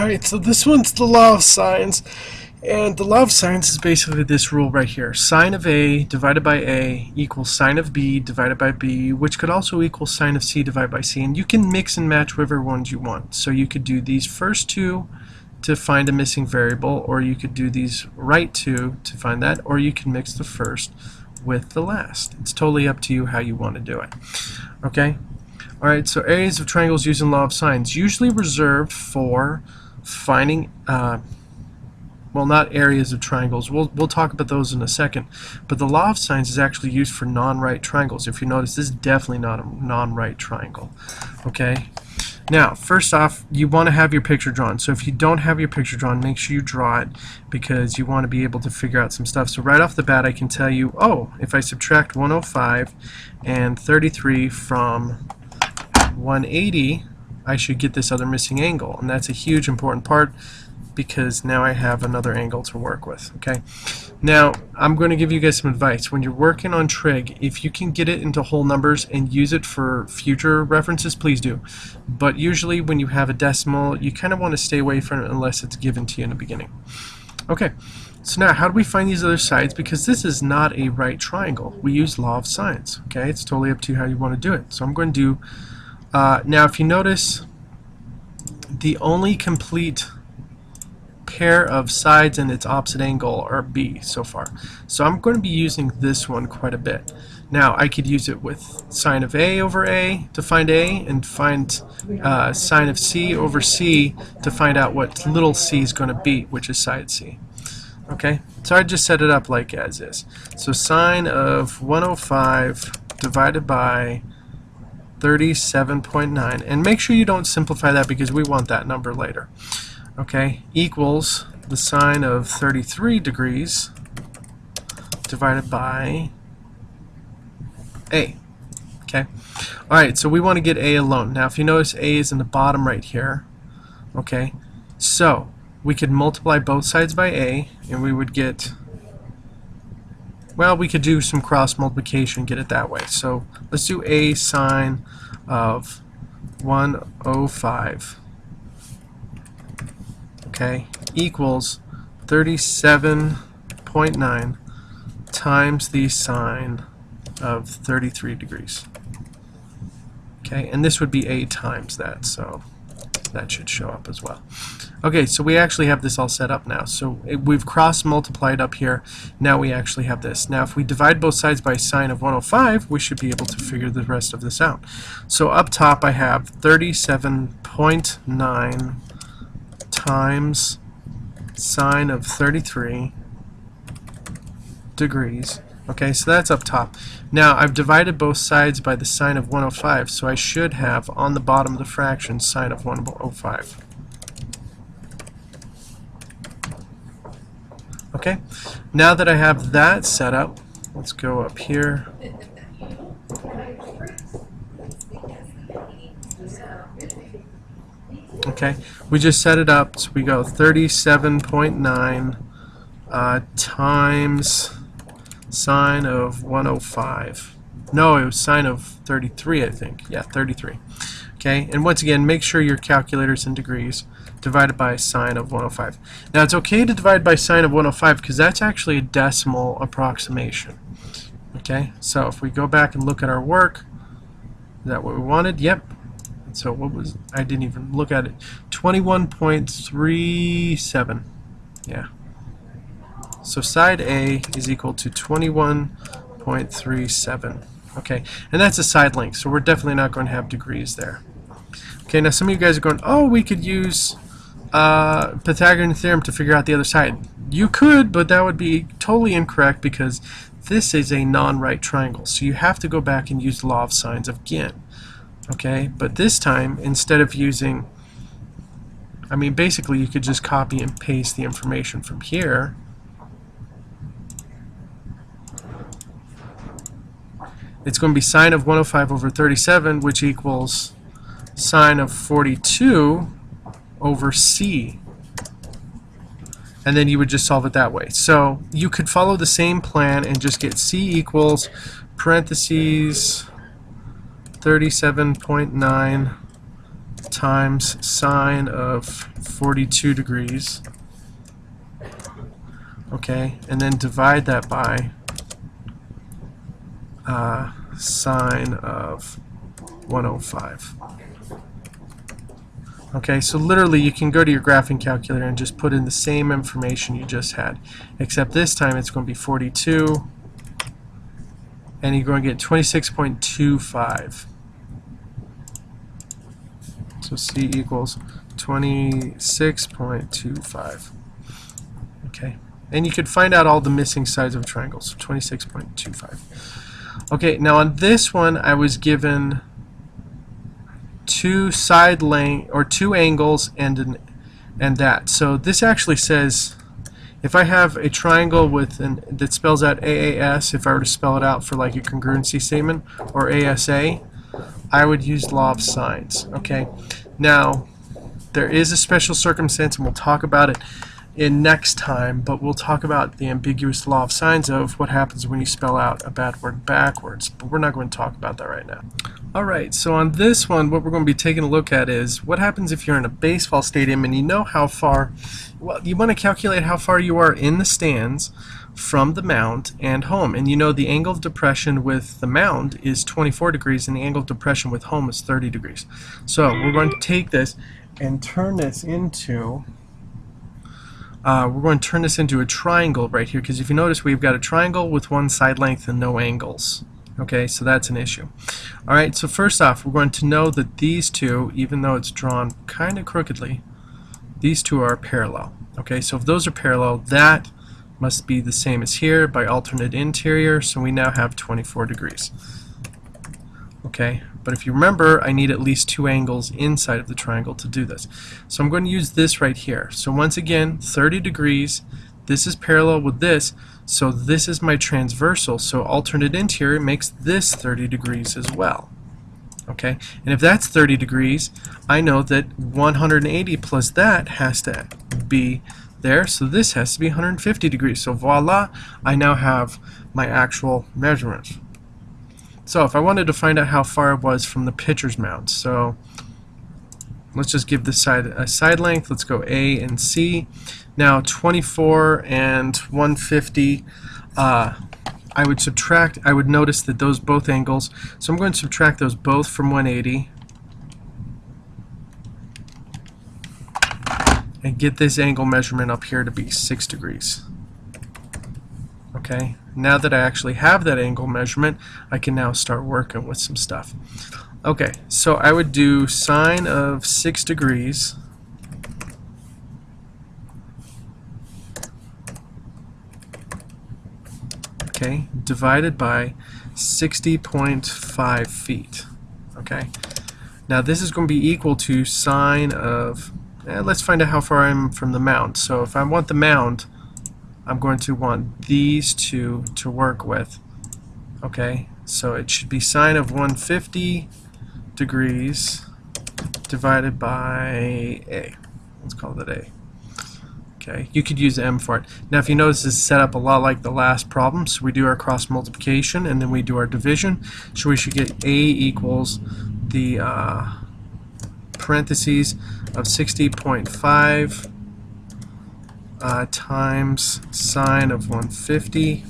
Alright, so this one's the law of sines, and the law of sines is basically this rule right here. Sine of A divided by A equals sine of B divided by B, which could also equal sine of C divided by C, and you can mix and match whichever ones you want. So you could do these first two to find a missing variable, or you could do these right two to find that, or you can mix the first with the last. It's totally up to you how you want to do it. Okay? Alright, so areas of triangles using law of sines, usually reserved for finding, well, not areas of triangles. We'll talk about those in a second. But the law of sines is actually used for non-right triangles. If you notice, this is definitely not a non-right triangle. Okay? Now, first off, you want to have your picture drawn. So if you don't have your picture drawn, make sure you draw it, because you want to be able to figure out some stuff. So right off the bat, I can tell you, oh, if I subtract 105 and 33 from 180, I should get this other missing angle, and that's a huge important part, because now I have another angle to work with. Okay, now I'm going to give you guys some advice. When you're working on trig, if you can get it into whole numbers and use it for future references, please do. But usually when you have a decimal, you kind of want to stay away from it unless it's given to you in the beginning. Okay, so now how do we find these other sides? Because this is not a right triangle. We use law of sines. Okay, it's totally up to you how you want to do it. So I'm going to do now, if you notice, the only complete pair of sides and its opposite angle are B so far. So I'm going to be using this one quite a bit. Now, I could use it with sine of A over A to find A, and find sine of C over C to find out what little c is going to be, which is side C. Okay, so I just set it up like as is. So sine of 105 divided by 37.9, and make sure you don't simplify that because we want that number later. Okay, equals the sine of 33 degrees divided by A. Okay, alright, so we want to get A alone. Now if you notice, A is in the bottom right here. Okay, so we could multiply both sides by A, and we would get, well, we could do some cross multiplication and get it that way. So let's do A sine of 105, okay, equals 37.9 times the sine of 33 degrees. Okay, and this would be A times that, so that should show up as well. Okay, so we actually have this all set up now. So we've cross-multiplied up here. Now we actually have this. Now if we divide both sides by sine of 105, we should be able to figure the rest of this out. So up top I have 37.9 times sine of 33 degrees. Okay, so that's up top. Now I've divided both sides by the sine of 105, so I should have on the bottom of the fraction sine of 105. Okay, now that I have that set up, let's go up here. Okay, we just set it up, so we go 37.9 times sine of 105. No, it was sine of 33, I think. Yeah, 33. Okay, and once again, make sure your calculator's in degrees, divided by sine of 105. Now, it's okay to divide by sine of 105 because that's actually a decimal approximation. Okay, so if we go back and look at our work, is that what we wanted? Yep. So what was, I didn't even look at it, 21.37. Yeah. So side A is equal to 21.37. Okay, and that's a side length, so we're definitely not going to have degrees there. Okay, now some of you guys are going, oh, we could use Pythagorean theorem to figure out the other side. You could, but that would be totally incorrect because this is a non-right triangle. So you have to go back and use the law of sines again. Okay, but this time, instead of using, I mean, basically you could just copy and paste the information from here. It's going to be sine of 105 over 37, which equals sine of 42 over c. And then you would just solve it that way. So you could follow the same plan and just get c equals parentheses 37.9 times sine of 42 degrees. Okay, and then divide that by sine of 105. Okay, so literally you can go to your graphing calculator and just put in the same information you just had, except this time it's going to be 42, and you're going to get 26.25. So C equals 26.25. Okay, and you could find out all the missing sides of a triangle, so 26.25. Okay, now on this one I was given two side length or two angles and that. So this actually says if I have a triangle with that spells out AAS, if I were to spell it out for like a congruency statement, or ASA, I would use law of sines. Okay, now there is a special circumstance, and we'll talk about it in next time, but we'll talk about the ambiguous law of sines of what happens when you spell out a bad word backwards, but we're not going to talk about that right now. Alright, so on this one, what we're going to be taking a look at is what happens if you're in a baseball stadium and you know how far, well, you want to calculate how far you are in the stands from the mound and home, and you know the angle of depression with the mound is 24 degrees and the angle of depression with home is 30 degrees. So we're going to take this and turn this into a triangle right here, because if you notice we've got a triangle with one side length and no angles. Okay, so that's an issue. Alright, so first off, we're going to know that these two, even though it's drawn kind of crookedly, these two are parallel. Okay, so if those are parallel, that must be the same as here by alternate interior, so we now have 24 degrees. Okay, but if you remember, I need at least two angles inside of the triangle to do this. So I'm going to use this right here. So once again, 30 degrees, this is parallel with this, so this is my transversal, so alternate interior makes this 30 degrees as well. Okay, and if that's 30 degrees, I know that 180 plus that has to be there, so this has to be 150 degrees. So voila, I now have my actual measurements. So if I wanted to find out how far it was from the pitcher's mound, so let's just give this side a side length. Let's go A and C. Now 24 and 150, I would notice that those both angles, so I'm going to subtract those both from 180 and get this angle measurement up here to be 6 degrees. Okay, now that I actually have that angle measurement, I can now start working with some stuff. Okay, so I would do sine of 6 degrees divided by 60.5 feet. Okay, now this is going to be equal to sine of, let's find out how far I'm from the mound. So if I want the mound, I'm going to want these two to work with. Okay, so it should be sine of 150 degrees divided by A. Let's call it A. Okay, you could use M for it. Now if you notice, this is set up a lot like the last problem. So we do our cross multiplication and then we do our division. So we should get A equals the parentheses of 60.5 times sine of 150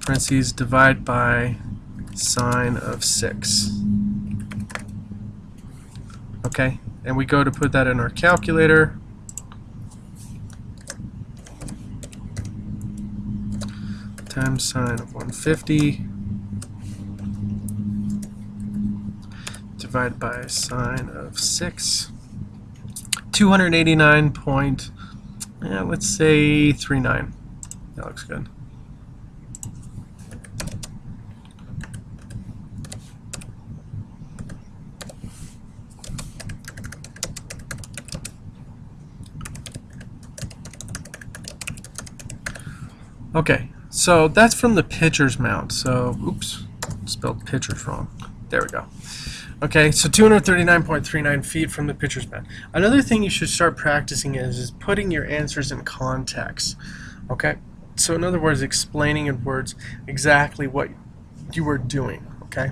parentheses divide by sine of 6. Okay, and we go to put that in our calculator. Times sine of 150 divided by sine of 6. 289 point, let's say 39. That looks good. Okay, so that's from the pitcher's mound. So, oops, spelled pitchers wrong. There we go. Okay, so 239.39 feet from the pitcher's mound. Another thing you should start practicing is putting your answers in context. Okay, So in other words, explaining in words exactly what you were doing, okay?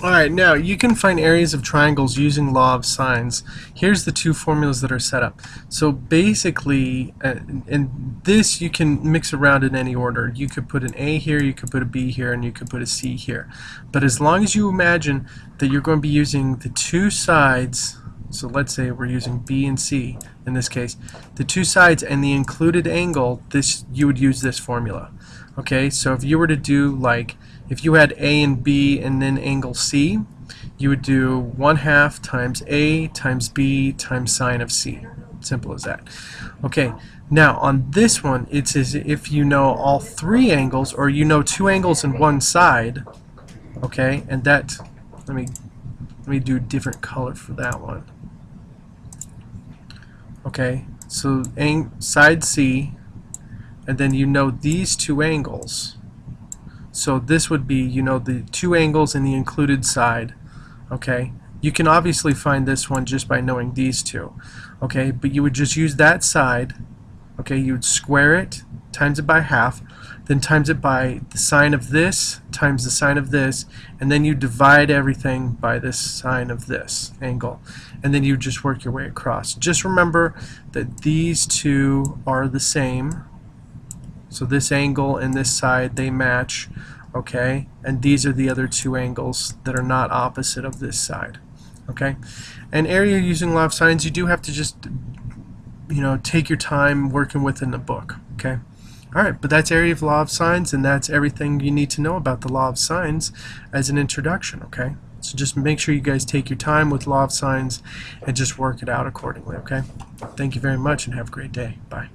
Alright, now you can find areas of triangles using law of sines. Here's the two formulas that are set up. So basically, in this you can mix around in any order. You could put an A here, you could put a B here, and you could put a C here. But as long as you imagine that you're going to be using the two sides, so let's say we're using B and C in this case, the two sides and the included angle, you would use this formula. Okay, so if you were to do like, if you had A and B and then angle C, you would do 1/2 times A times B times sine of C. Simple as that. Okay, now on this one, it's as if you know all three angles, or you know two angles in one side. Okay, and that, let me do a different color for that one. Okay, so side C, and then you know these two angles. So this would be, you know, the two angles in the included side. Okay, you can obviously find this one just by knowing these two. Okay, but you would just use that side. Okay, you would square it, times it by half, then times it by the sine of this times the sine of this, and then you divide everything by this sine of this angle, and then you just work your way across. Just remember that these two are the same. So this angle and this side, they match, okay? And these are the other two angles that are not opposite of this side, okay? And area using law of sines, you do have to just, you know, take your time working within the book, okay? All right, but that's area of law of sines, and that's everything you need to know about the law of sines as an introduction, okay? So just make sure you guys take your time with law of sines and just work it out accordingly, okay? Thank you very much and have a great day. Bye.